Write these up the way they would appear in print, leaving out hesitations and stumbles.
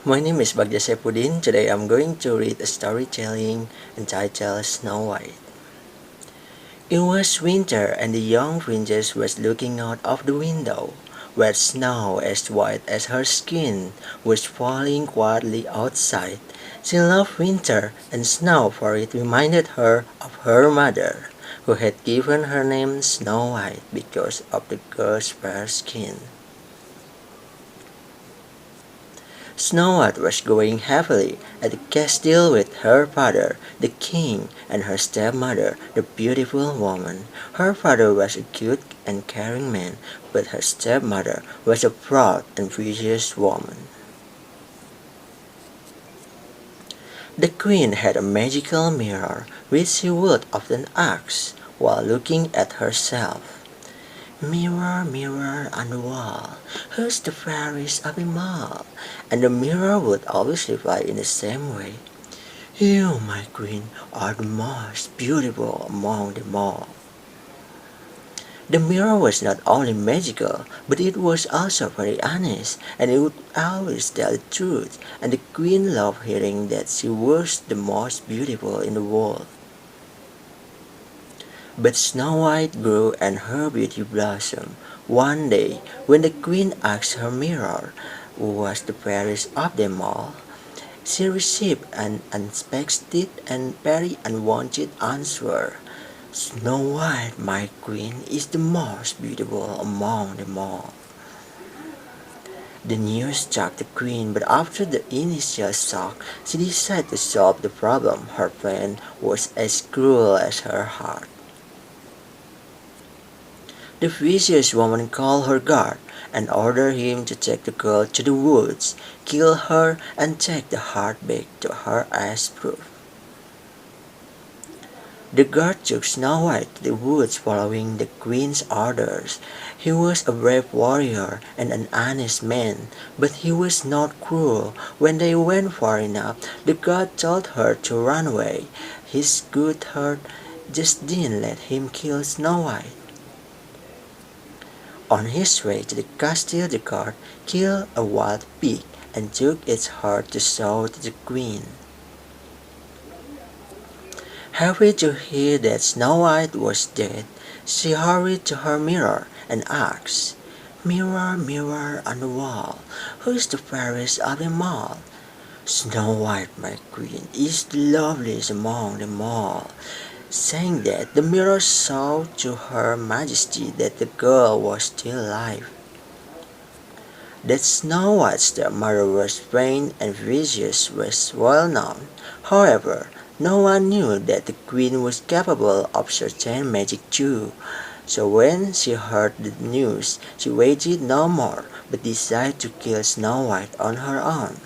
My name is Bagja. Today I'm going to read a storytelling entitled Snow White. It was winter and the young princess was looking out of the window, where snow as white as her skin was falling quietly outside. She loved winter and snow, for it reminded her of her mother, who had given her name Snow White because of the girl's fair skin. Snow White was going happily at the castle with her father, the king, and her stepmother, the beautiful woman. Her father was a good and caring man, but her stepmother was a proud and vicious woman. The queen had a magical mirror which she would often ask while looking at herself. Mirror, mirror on the wall, who's the fairest of them all? And the mirror would always reply in the same way. You, my queen, are the most beautiful among them all. The mirror was not only magical, but it was also very honest, and it would always tell the truth, and the queen loved hearing that she was the most beautiful in the world. But Snow White grew and her beauty blossomed. One day, when the queen asked her mirror who was the fairest of them all, she received an unexpected and very unwanted answer. Snow White, my queen, is the most beautiful among them all. The news shocked the queen, but after the initial shock, she decided to solve the problem. Her plan was as cruel as her heart. The vicious woman called her guard and ordered him to take the girl to the woods, kill her, and take the heart back to her as proof. The guard took Snow White to the woods following the queen's orders. He was a brave warrior and an honest man, but he was not cruel. When they went far enough, the guard told her to run away. His good heart just didn't let him kill Snow White. On his way to the castle, the guard killed a wild pig and took its heart to show to the queen. Happy to hear that Snow White was dead, she hurried to her mirror and asked, Mirror, mirror on the wall, who's the fairest of them all? Snow White, my queen, is the loveliest among them all. Saying that, the mirror showed to her majesty that the girl was still alive. That Snow White's stepmother was vain and vicious was well known. However, no one knew that the queen was capable of certain magic too. So when she heard the news, she waited no more, but decided to kill Snow White on her own.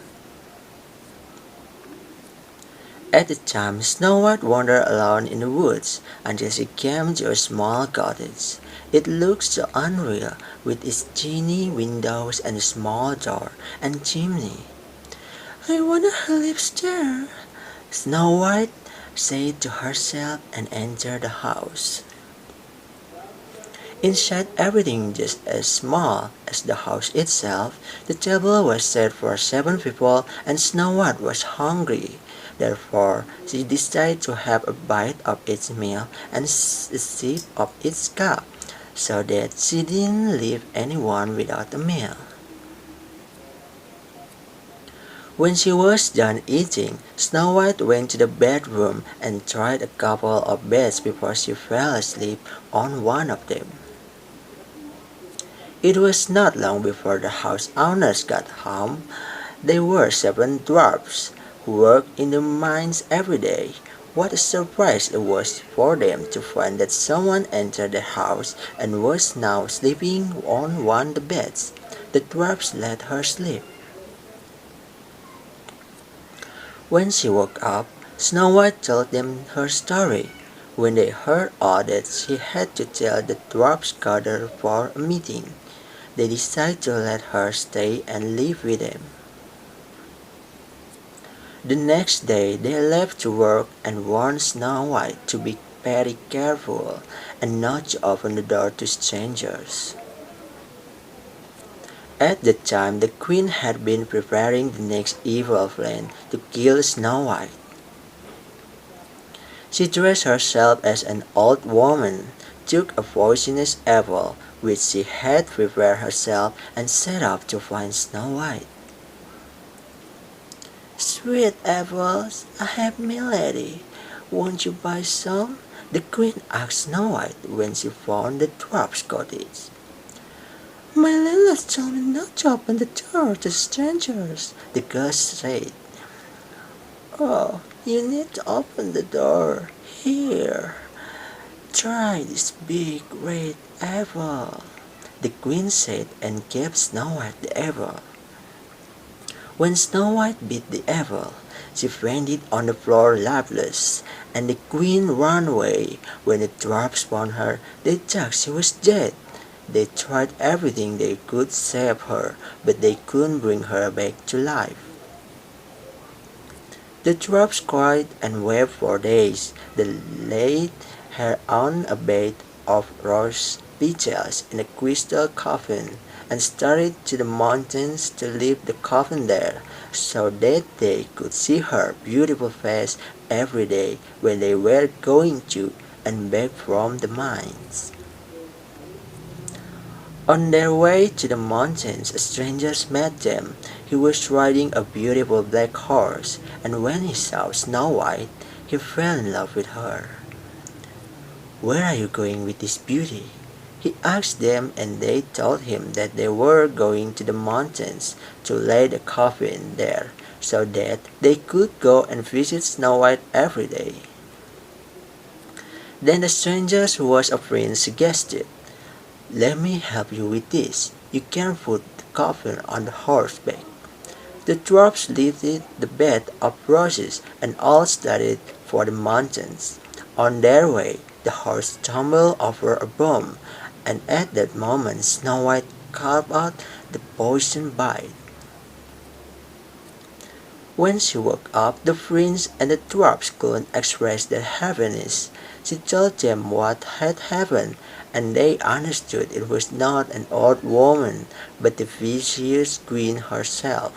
At the time, Snow White wandered alone in the woods until she came to a small cottage. It looked so unreal, with its tiny windows and a small door and chimney. I wonder who lives there, Snow White said to herself and entered the house. Inside, everything just as small as the house itself. The table was set for 7 people, and Snow White was hungry. Therefore, she decided to have a bite of its meal and a sip of its cup, so that she didn't leave anyone without a meal. When she was done eating, Snow White went to the bedroom and tried a couple of beds before she fell asleep on one of them. It was not long before the house owners got home. They were 7 dwarfs who worked in the mines every day. What a surprise it was for them to find that someone entered the house and was now sleeping on one of the beds. The dwarfs let her sleep. When she woke up, Snow White told them her story. When they heard all that she had to tell, the dwarfs gathered for a meeting. They decided to let her stay and live with them. The next day they left to work and warned Snow White to be very careful and not to open the door to strangers. At that time the queen had been preparing the next evil plan to kill Snow White. She dressed herself as an old woman, took a poisonous apple which she had prepared herself, and set off to find Snow White. "Sweet apples, I have milady. Won't you buy some?" the queen asked Snow White when she found the dwarf's cottage. "My landlord told me not to open the door to strangers," the ghost said. "Oh, you need to open the door. Here, try this big red apple," the queen said, and gave Snow White the apple. When Snow White bit the apple, she fainted on the floor lifeless, and the queen ran away. When the dwarfs found her, they thought she was dead. They tried everything they could to save her, but they couldn't bring her back to life. The dwarfs cried and wept for days. They laid her on a bed of rose petals in a crystal coffin, and started to the mountains to leave the coffin there, so that they could see her beautiful face every day when they were going to and back from the mines. On their way to the mountains, a stranger met them. He was riding a beautiful black horse, and when he saw Snow White, he fell in love with her. "Where are you going with this beauty?" he asked them, and they told him that they were going to the mountains to lay the coffin there, so that they could go and visit Snow White every day. Then the stranger, who was a prince, suggested, "Let me help you with this. You can put the coffin on the horseback." The dwarfs lifted the bed of roses and all started for the mountains. On their way, the horse stumbled over a bomb, and at that moment Snow White carved out the poison bite. When she woke up, the prince and the dwarfs couldn't express their happiness. She told them what had happened, and they understood it was not an old woman, but the vicious queen herself,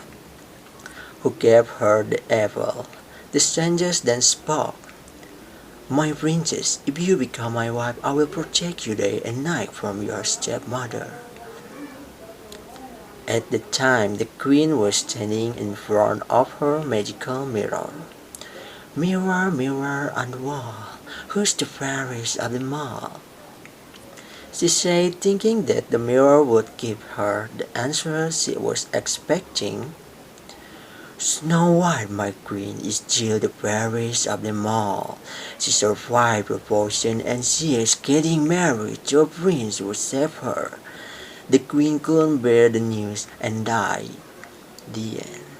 who gave her the apple. The strangers then spoke. "My princess, if you become my wife, I will protect you day and night from your stepmother." At the time, the queen was standing in front of her magical mirror. "Mirror, mirror on the wall, who's the fairest of them all?" she said, thinking that the mirror would give her the answer she was expecting. "Snow White, my queen, is still the fairest of them all. She survived promotion, and she is getting married to a prince who will save her." The queen couldn't bear the news and died. The end.